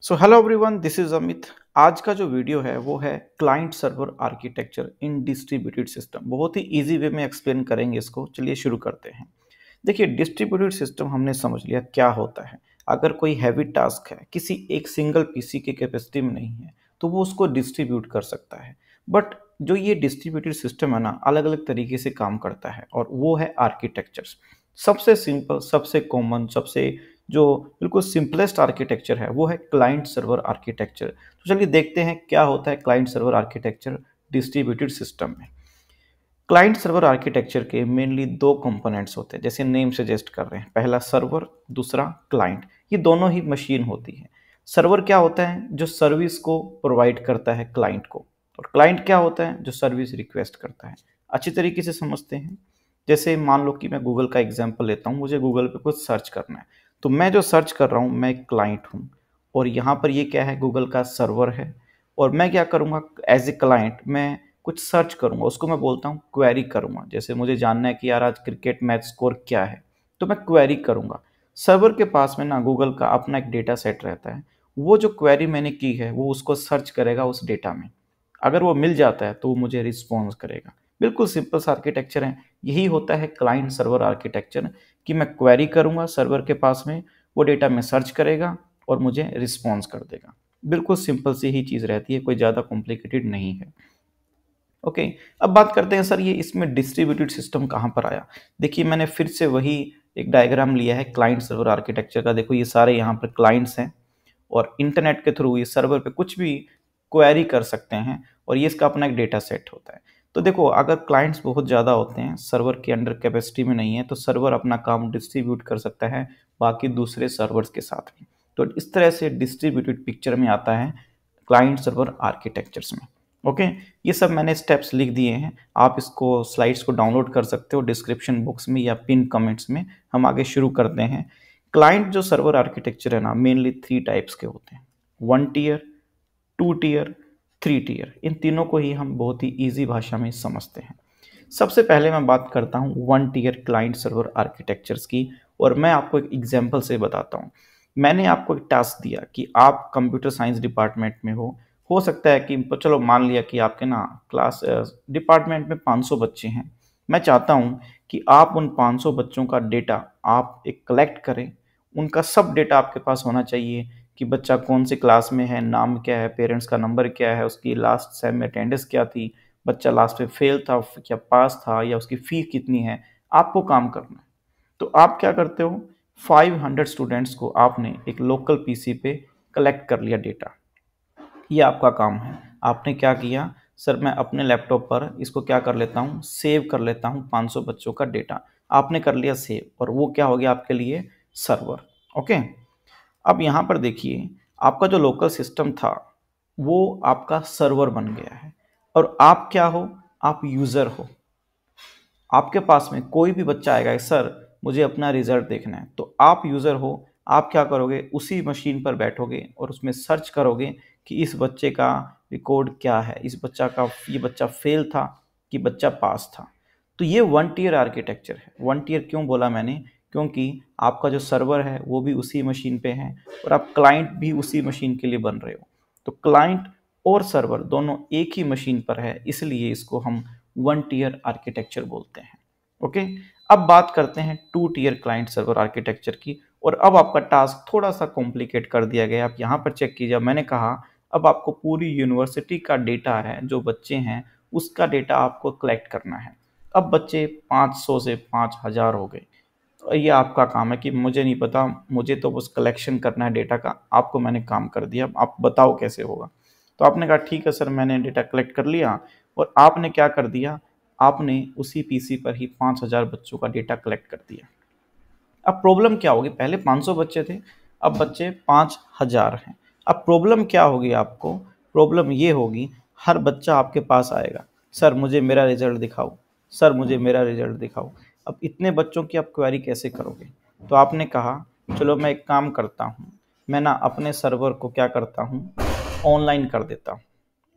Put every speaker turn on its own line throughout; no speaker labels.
So hello everyone, this is Amit. आज का जो वीडियो है वो है क्लाइंट सर्वर आर्किटेक्चर इन डिस्ट्रीब्यूटेड सिस्टम। बहुत ही इजी वे में एक्सप्लेन करेंगे इसको। चलिए शुरू करते हैं। देखिए, डिस्ट्रीब्यूटेड सिस्टम हमने समझ लिया क्या होता है। अगर कोई हैवी टास्क है, किसी एक सिंगल पीसी की कैपेसिटी में नहीं है, तो वो उसको डिस्ट्रीब्यूट कर सकता है। बट जो ये डिस्ट्रीब्यूटेड सिस्टम है ना, अलग अलग तरीके से काम करता है और वो है आर्किटेक्चर्स। सबसे सिंपल, सबसे कॉमन, सबसे जो बिल्कुल सिंपलेस्ट आर्किटेक्चर है वो है क्लाइंट सर्वर आर्किटेक्चर। तो चलिए देखते हैं क्या होता है client server architecture distributed system में। क्लाइंट सर्वर आर्किटेक्चर के मेनली दो कंपोनेंट्स होते हैं, जैसे नेम सजेस्ट कर रहे हैं। पहला सर्वर, दूसरा क्लाइंट। ये दोनों ही मशीन होती है। सर्वर क्या होता है? जो सर्विस को प्रोवाइड करता है क्लाइंट को। और क्लाइंट क्या होता है? जो सर्विस रिक्वेस्ट करता है। अच्छी तरीके से समझते हैं। जैसे मान लो कि मैं गूगल का एग्जाम्पल लेता हूँ, मुझे गूगल पे कुछ सर्च करना है। तो मैं जो सर्च कर रहा हूँ, मैं एक क्लाइंट हूँ। और यहाँ पर ये क्या है? गूगल का सर्वर है। और मैं क्या करूँगा? एज ए क्लाइंट मैं कुछ सर्च करूँगा, उसको मैं बोलता हूँ क्वेरी करूँगा। जैसे मुझे जानना है कि यार आज क्रिकेट मैच स्कोर क्या है, तो मैं क्वेरी करूँगा। सर्वर के पास में ना गूगल का अपना एक डेटा सेट रहता है। वो जो क्वेरी मैंने की है वो उसको सर्च करेगा उस डेटा में। अगर वो मिल जाता है तो वो मुझे रिस्पॉन्स करेगा। बिल्कुल सिंपल सा आर्किटेक्चर है। यही होता है क्लाइंट सर्वर आर्किटेक्चर, कि मैं क्वेरी करूँगा सर्वर के पास में, वो डेटा में सर्च करेगा और मुझे रिस्पॉन्स कर देगा। बिल्कुल सिंपल सी ही चीज़ रहती है, कोई ज़्यादा कॉम्प्लिकेटेड नहीं है। ओके। अब बात करते हैं सर, ये इसमें डिस्ट्रीब्यूटेड सिस्टम कहाँ पर आया। देखिए, मैंने फिर से वही एक डायग्राम लिया है क्लाइंट सर्वर आर्किटेक्चर का। देखो, ये सारे यहाँ पर क्लाइंट्स हैं और इंटरनेट के थ्रू ये सर्वर पे कुछ भी क्वेरी कर सकते हैं और ये इसका अपना एक डेटा सेट होता है। तो देखो, अगर क्लाइंट्स बहुत ज़्यादा होते हैं, सर्वर के अंडर कैपेसिटी में नहीं है, तो सर्वर अपना काम डिस्ट्रीब्यूट कर सकता है बाकी दूसरे सर्वर्स के साथ में। तो इस तरह से डिस्ट्रीब्यूटेड पिक्चर में आता है क्लाइंट सर्वर आर्किटेक्चर्स में। ओके। ये सब मैंने स्टेप्स लिख दिए हैं, आप इसको स्लाइड्स को डाउनलोड कर सकते हो डिस्क्रिप्शन बॉक्स में या पिन कमेंट्स में। हम आगे शुरू करते हैं। क्लाइंट जो सर्वर आर्किटेक्चर है ना, मेनली 3 टाइप्स के होते हैं। 1 टीयर, 2 टीयर, 3 टीयर। इन तीनों को ही हम बहुत ही ईजी भाषा में समझते हैं। सबसे पहले मैं बात करता हूँ 1 टीयर क्लाइंट सर्वर आर्किटेक्चर्स की, और मैं आपको एक एग्जांपल से बताता हूँ। मैंने आपको एक टास्क दिया कि आप कंप्यूटर साइंस डिपार्टमेंट में हो सकता है कि चलो मान लिया कि आपके ना क्लास डिपार्टमेंट में 500 बच्चे हैं। मैं चाहता हूँ कि आप उन 500 बच्चों का डेटा आप एक कलेक्ट करें। उनका सब डेटा आपके पास होना चाहिए कि बच्चा कौन से क्लास में है, नाम क्या है, पेरेंट्स का नंबर क्या है, उसकी लास्ट सेम में अटेंडेंस क्या थी, बच्चा लास्ट में फेल था या पास था, या उसकी फ़ी कितनी है। आपको काम करना है। तो आप क्या करते हो? 500 स्टूडेंट्स को आपने एक लोकल पीसी पे कलेक्ट कर लिया डेटा। ये आपका काम है। आपने क्या किया? सर मैं अपने लैपटॉप पर इसको क्या कर लेता हूँ, सेव कर लेता हूँ 500 बच्चों का डेटा। आपने कर लिया सेव, और वो क्या हो गया आपके लिए? सर्वर। ओके। अब यहाँ पर देखिए, आपका जो लोकल सिस्टम था वो आपका सर्वर बन गया है। और आप क्या हो? आप यूज़र हो। आपके पास में कोई भी बच्चा आएगा, सर मुझे अपना रिजल्ट देखना है, तो आप यूज़र हो। आप क्या करोगे? उसी मशीन पर बैठोगे और उसमें सर्च करोगे कि इस बच्चे का रिकॉर्ड क्या है, इस बच्चा का, ये बच्चा फेल था कि बच्चा पास था। तो ये 1 टीयर आर्किटेक्चर है। 1 टीयर क्यों बोला मैंने? क्योंकि आपका जो सर्वर है वो भी उसी मशीन पे है और आप क्लाइंट भी उसी मशीन के लिए बन रहे हो। तो क्लाइंट और सर्वर दोनों एक ही मशीन पर है, इसलिए इसको हम 1 टीयर आर्किटेक्चर बोलते हैं। ओके। अब बात करते हैं 2 टीयर क्लाइंट सर्वर आर्किटेक्चर की। और अब आपका टास्क थोड़ा सा कॉम्प्लिकेट कर दिया गया। आप यहाँ पर चेक कीजिए, मैंने कहा अब आपको पूरी यूनिवर्सिटी का डेटा है, जो बच्चे हैं उसका डेटा आपको कलेक्ट करना है। अब बच्चे 500 से 5000 हो गए। तो ये आपका काम है कि मुझे नहीं पता, मुझे तो बस कलेक्शन करना है डेटा का। आपको मैंने काम कर दिया, आप बताओ कैसे होगा। तो आपने कहा ठीक है सर, मैंने डेटा कलेक्ट कर लिया। और आपने क्या कर दिया? आपने उसी पीसी पर ही 5000 बच्चों का डेटा कलेक्ट कर दिया। अब प्रॉब्लम क्या होगी? पहले 500 बच्चे थे, अब बच्चे 5000 हैं। अब प्रॉब्लम क्या होगी आपको? प्रॉब्लम ये होगी, हर बच्चा आपके पास आएगा, सर मुझे मेरा रिजल्ट दिखाओ, सर मुझे मेरा रिजल्ट दिखाओ। अब इतने बच्चों की आप क्वेरी कैसे करोगे? तो आपने कहा चलो मैं एक काम करता हूँ, मैं ना अपने सर्वर को क्या करता हूँ, ऑनलाइन कर देता हूँ।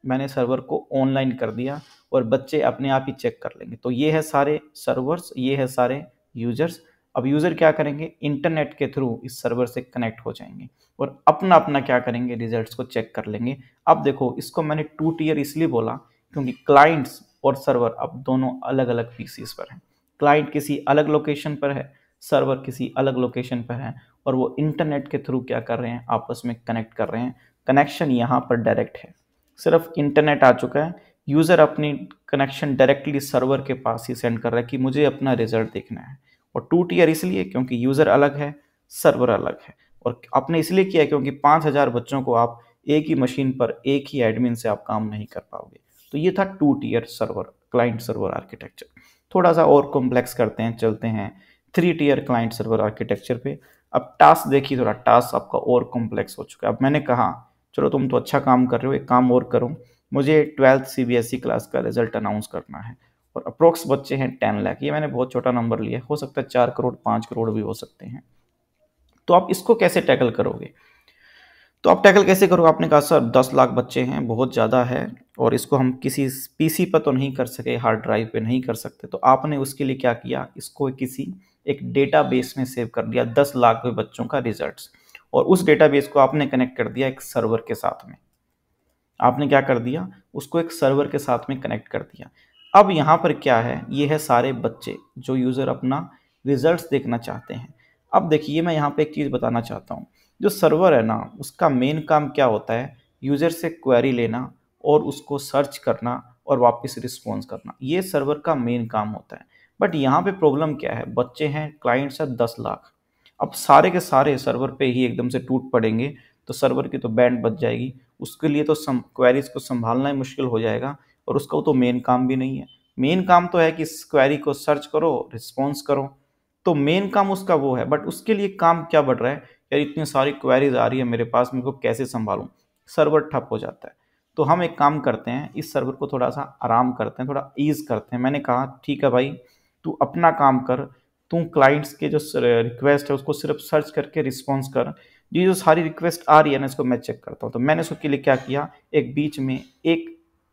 मैंने सर्वर को ऑनलाइन कर दिया और बच्चे अपने आप ही चेक कर लेंगे। तो ये है सारे सर्वर्स, ये है सारे यूजर्स। अब यूज़र क्या करेंगे, इंटरनेट के थ्रू इस सर्वर से कनेक्ट हो जाएंगे और अपना अपना क्या करेंगे, रिजल्ट्स को चेक कर लेंगे। अब देखो इसको मैंने 2 टियर इसलिए बोला क्योंकि क्लाइंट्स और सर्वर अब दोनों अलग अलग पीसीस पर हैं। क्लाइंट किसी अलग लोकेशन पर है, सर्वर किसी अलग लोकेशन पर है और वो इंटरनेट के थ्रू क्या कर रहे हैं, आपस में कनेक्ट कर रहे हैं। कनेक्शन यहाँ पर डायरेक्ट है, सिर्फ इंटरनेट आ चुका है, यूज़र अपनी कनेक्शन डायरेक्टली सर्वर के पास ही सेंड कर रहा है कि मुझे अपना रिजल्ट देखना है। और 2 टियर इसलिए क्योंकि यूज़र अलग है, सर्वर अलग है और आपने इसलिए किया क्योंकि 5000 बच्चों को आप एक ही मशीन पर एक ही एडमिन से आप काम नहीं कर पाओगे। तो ये था 2 tier server, client server architecture. थोड़ा सा और कॉम्प्लेक्स करते हैं, चलते हैं 3 टियर क्लाइंट सर्वर आर्किटेक्चर पे। अब टास्क देखिए, थोड़ा टास्क आपका और कॉम्प्लेक्स हो चुका है। अब मैंने कहा चलो तुम तो अच्छा काम कर रहे हो, एक काम और करो, मुझे 12th सीबीएसई क्लास का रिजल्ट अनाउंस करना है और अप्रोक्स बच्चे हैं 10 लाख। ये मैंने बहुत छोटा नंबर लिया, हो सकता है 4 करोड़ 5 करोड़ भी हो सकते हैं। तो आप इसको कैसे टैकल करोगे? तो आप टैकल कैसे करोगे? आपने कहा सर 10 लाख बच्चे हैं, बहुत ज़्यादा है और इसको हम किसी पीसी पर तो नहीं कर सके, हार्ड ड्राइव पे नहीं कर सकते। तो आपने उसके लिए क्या किया, इसको किसी एक डेटाबेस में सेव कर दिया 10 लाख बच्चों का रिजल्ट्स, और उस डेटाबेस को आपने कनेक्ट कर दिया एक सर्वर के साथ में। आपने क्या कर दिया, उसको एक सर्वर के साथ में कनेक्ट कर दिया। अब यहाँ पर क्या है, ये है सारे बच्चे जो यूज़र अपना रिजल्ट्स देखना चाहते हैं। अब देखिए मैं यहाँ पे एक चीज़ बताना चाहता हूँ, जो सर्वर है ना उसका मेन काम क्या होता है, यूज़र से क्वेरी लेना और उसको सर्च करना और वापस रिस्पॉन्स करना, ये सर्वर का मेन काम होता है। बट यहाँ पे प्रॉब्लम क्या है, बच्चे हैं, क्लाइंट्स है 10 लाख। अब सारे के सारे सर्वर पे ही एकदम से टूट पड़ेंगे तो सर्वर की तो बैंड बच जाएगी, उसके लिए तो क्वेरीज को संभालना ही मुश्किल हो जाएगा और उसका तो मेन काम भी नहीं है। मेन काम तो है कि इस क्वेरी को सर्च करो, रिस्पॉन्स करो, तो मेन काम उसका वो है। बट उसके लिए काम क्या बढ़ रहा है, यार इतनी सारी क्वेरीज आ रही है मेरे पास, मेरे को कैसे संभालूं, सर्वर ठप हो जाता है। तो हम एक काम करते हैं, इस सर्वर को थोड़ा सा आराम करते हैं, थोड़ा ईज करते हैं। मैंने कहा ठीक है भाई, तू अपना काम कर, तू क्लाइंट्स के जो रिक्वेस्ट है उसको सिर्फ सर्च करके रिस्पॉन्स कर, ये जो सारी रिक्वेस्ट आ रही है ना इसको मैं चेक करता हूँ। तो मैंने उसके लिए क्या किया, एक बीच में एक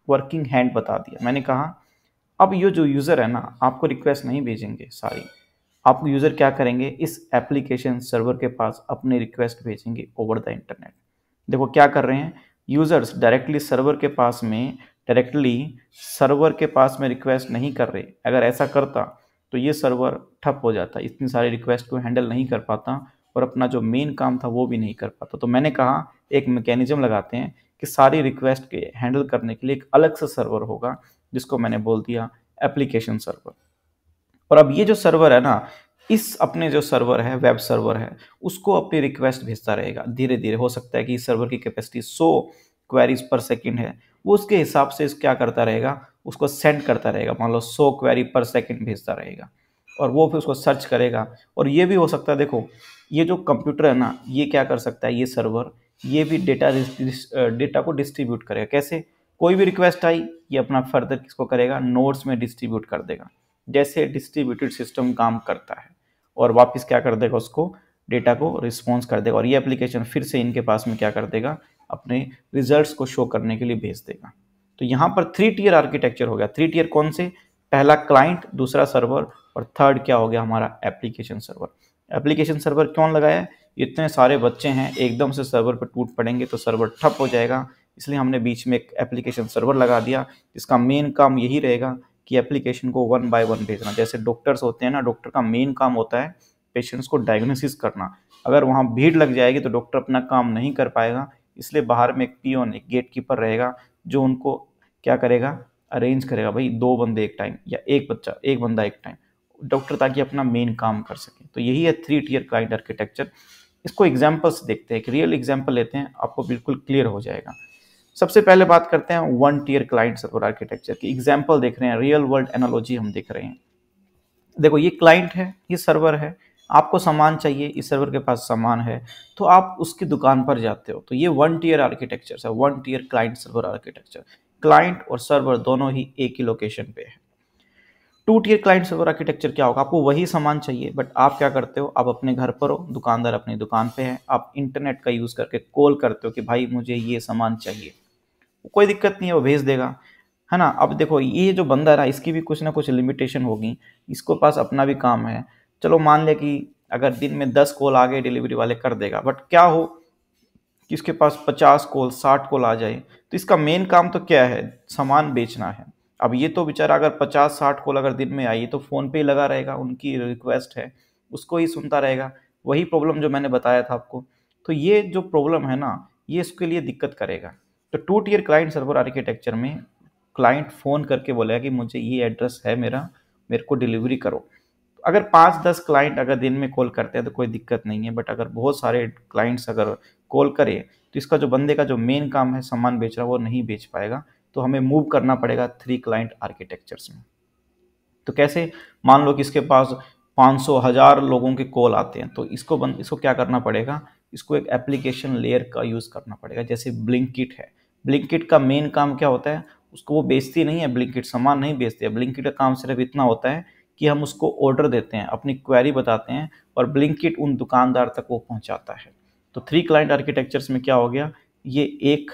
वर्किंग हैंड बता दिया। मैंने कहा अब ये जो यूज़र है ना आपको रिक्वेस्ट नहीं भेजेंगे सारी, आपको यूज़र क्या करेंगे, इस एप्लीकेशन सर्वर के पास अपने रिक्वेस्ट भेजेंगे ओवर द इंटरनेट। देखो क्या कर रहे हैं, यूज़र्स डायरेक्टली सर्वर के पास में रिक्वेस्ट नहीं कर रहे। अगर ऐसा करता तो ये सर्वर ठप हो जाता, इतनी सारी रिक्वेस्ट को हैंडल नहीं कर पाता और अपना जो मेन काम था वो भी नहीं कर पाता। तो मैंने कहा एक मैकेनिज्म लगाते हैं कि सारी रिक्वेस्ट के हैंडल करने के लिए एक अलग से सर्वर होगा, जिसको मैंने बोल दिया एप्लीकेशन सर्वर। और अब ये जो सर्वर है ना, इस अपने जो सर्वर है, वेब सर्वर है, उसको अपनी रिक्वेस्ट भेजता रहेगा धीरे धीरे। हो सकता है कि इस सर्वर की कैपेसिटी 100 क्वेरीज पर सेकंड है, वो उसके हिसाब से क्या करता रहेगा, उसको सेंड करता रहेगा। मान लो 100 क्वेरी पर सेकंड भेजता रहेगा और वो फिर उसको सर्च करेगा। और ये भी हो सकता है, देखो ये जो कंप्यूटर है ना, ये क्या कर सकता है, ये सर्वर ये भी डेटा को डिस्ट्रीब्यूट करेगा। कैसे, कोई भी रिक्वेस्ट आई ये अपना फर्दर किसको करेगा, नोड्स में डिस्ट्रीब्यूट कर देगा, जैसे डिस्ट्रीब्यूटेड सिस्टम काम करता है, और वापस क्या कर देगा, उसको डेटा को रिस्पॉन्स कर देगा और ये एप्लीकेशन फिर से इनके पास में क्या कर देगा, अपने रिजल्ट्स को शो करने के लिए भेज देगा। तो यहाँ पर 3 टियर आर्किटेक्चर हो गया। 3 टियर कौन से, पहला क्लाइंट, दूसरा सर्वर और थर्ड क्या हो गया हमारा एप्लीकेशन सर्वर। एप्लीकेशन सर्वर क्यों लगाया है, इतने सारे बच्चे हैं एकदम से सर्वर पर टूट पड़ेंगे तो सर्वर ठप हो जाएगा, इसलिए हमने बीच में एक एप्लीकेशन सर्वर लगा दिया। इसका मेन काम यही रहेगा कि एप्लीकेशन को 1 बाय 1 भेजना। जैसे डॉक्टर्स होते हैं ना, डॉक्टर का मेन काम होता है पेशेंट्स को डायग्नोसिस करना। अगर वहाँ भीड़ लग जाएगी तो डॉक्टर अपना काम नहीं कर पाएगा, इसलिए बाहर में एक पियोन, एक गेट कीपर रहेगा जो उनको क्या करेगा, अरेंज करेगा, भाई 2 बंदे एक टाइम या एक बंदा एक टाइम, डॉक्टर ताकि अपना मेन काम कर सके। तो यही है 3 टियर क्लाइंट आर्किटेक्चर। इसको एग्जाम्पल से देखते हैं, एक रियल एग्जाम्पल लेते हैं, आपको बिल्कुल क्लियर हो जाएगा। सबसे पहले बात करते हैं 1 टियर क्लाइंट सर्वर आर्किटेक्चर की। एग्जाम्पल देख रहे हैं, रियल वर्ल्ड एनालॉजी हम देख रहे हैं। देखो ये क्लाइंट है, ये सर्वर है, आपको सामान चाहिए, इस सर्वर के पास सामान है तो आप उसकी दुकान पर जाते हो। तो ये 1 टियर आर्किटेक्चर है, 1 tier client server architecture. Client और सर्वर दोनों ही एक ही लोकेशन पे है। 2 टियर क्लाइंट सर्वर आर्किटेक्चर क्या होगा, आपको वही सामान चाहिए बट आप क्या करते हो, आप अपने घर पर हो, दुकानदार अपनी दुकान पे है, आप इंटरनेट का यूज़ करके कॉल करते हो कि भाई मुझे ये सामान चाहिए, कोई दिक्कत नहीं है, वो भेज देगा, है ना। अब देखो ये जो बंदा है ना, इसकी भी कुछ ना कुछ लिमिटेशन होगी, इसको पास अपना भी काम है, चलो मान लिया कि अगर दिन में 10 कॉल आ गए डिलीवरी वाले कर देगा, बट क्या हो कि उसके पास 50 कॉल 60 कॉल आ जाए, तो इसका मेन काम तो क्या है, सामान बेचना है। अब ये तो बेचारा अगर 50-60 कॉल अगर दिन में आई तो फ़ोन पे ही लगा रहेगा, उनकी रिक्वेस्ट है उसको ही सुनता रहेगा, वही प्रॉब्लम जो मैंने बताया था आपको। तो ये जो प्रॉब्लम है ना, ये इसके लिए दिक्कत करेगा। तो 2 टियर क्लाइंट सर्वर आर्किटेक्चर में क्लाइंट फ़ोन करके बोलेगा कि मुझे ये एड्रेस है मेरा, मेरे को डिलीवरी करो। अगर 5-10 क्लाइंट अगर दिन में कॉल करते हैं तो कोई दिक्कत नहीं है, बट अगर बहुत सारे क्लाइंट्स अगर कॉल करें तो इसका जो बंदे का जो मेन काम है सामान बेच रहा है वो नहीं बेच पाएगा। तो हमें मूव करना पड़ेगा 3 क्लाइंट आर्किटेक्चर्स में। तो कैसे, मान लो कि इसके पास 500 1000 लोगों के कॉल आते हैं, तो इसको क्या करना पड़ेगा, इसको एक एप्लीकेशन लेयर का यूज़ करना पड़ेगा। जैसे ब्लिंकिट है, ब्लिंकिट का मेन काम क्या होता है, उसको वो बेचती नहीं है, ब्लिंकिट सामान नहीं बेचती है। ब्लिंकिट का काम सिर्फ इतना होता है कि हम उसको ऑर्डर देते हैं, अपनी क्वेरी बताते हैं और ब्लिंकिट उन दुकानदार तक वो पहुंचाता है। तो 3 क्लाइंट आर्किटेक्चर्स में क्या हो गया, ये एक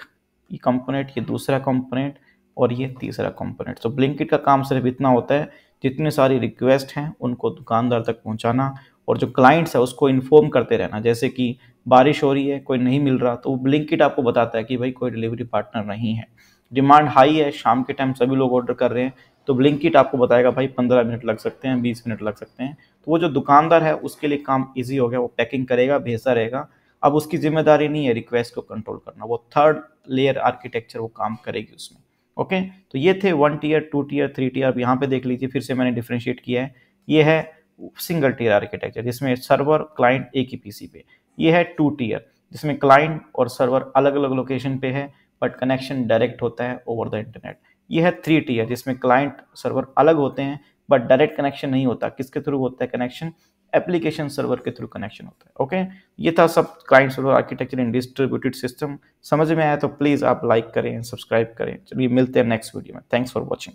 कंपोनेंट, ये दूसरा कंपोनेंट और ये तीसरा कंपोनेंट। तो ब्लिंकिट का काम सिर्फ इतना होता है, जितनी सारी रिक्वेस्ट हैं उनको दुकानदार तक पहुंचाना और जो क्लाइंट्स है उसको इन्फॉर्म करते रहना। जैसे कि बारिश हो रही है, कोई नहीं मिल रहा, तो ब्लिंकिट आपको बताता है कि भाई कोई डिलीवरी पार्टनर नहीं है। डिमांड हाई है, शाम के टाइम सभी लोग ऑर्डर कर रहे हैं, तो ब्लिंकिट आपको बताएगा भाई 15 मिनट लग सकते हैं, 20 मिनट लग सकते हैं। तो वो जो दुकानदार है उसके लिए काम ईजी हो गया, वो पैकिंग करेगा, भेजता रहेगा। अब उसकी जिम्मेदारी नहीं है रिक्वेस्ट को कंट्रोल करना, वो थर्ड लेयर आर्किटेक्चर वो काम करेगी उसमें। ओके, तो ये थे 1 टियर 2 टियर 3 टियर। अब यहाँ पे देख लीजिए, फिर से मैंने डिफ्रेंशिएट किया है। ये है सिंगल टियर आर्किटेक्चर जिसमें सर्वर क्लाइंट एक ही पीसी पे। ये है 2 टियर जिसमें क्लाइंट और सर्वर अलग अलग लोकेशन पे है बट कनेक्शन डायरेक्ट होता है ओवर द इंटरनेट। ये है 3 टियर जिसमें क्लाइंट सर्वर अलग होते हैं बट डायरेक्ट कनेक्शन नहीं होता। किसके थ्रू होता है कनेक्शन, एप्लीकेशन सर्वर के थ्रू कनेक्शन होता है। ओके, ये था सब क्लाइंट सर्वर आर्किटेक्चर इन डिस्ट्रीब्यूटेड सिस्टम। समझ में आया तो प्लीज़ आप लाइक करें, सब्सक्राइब करें। चलिए मिलते हैं नेक्स्ट वीडियो में। Thanks for watching.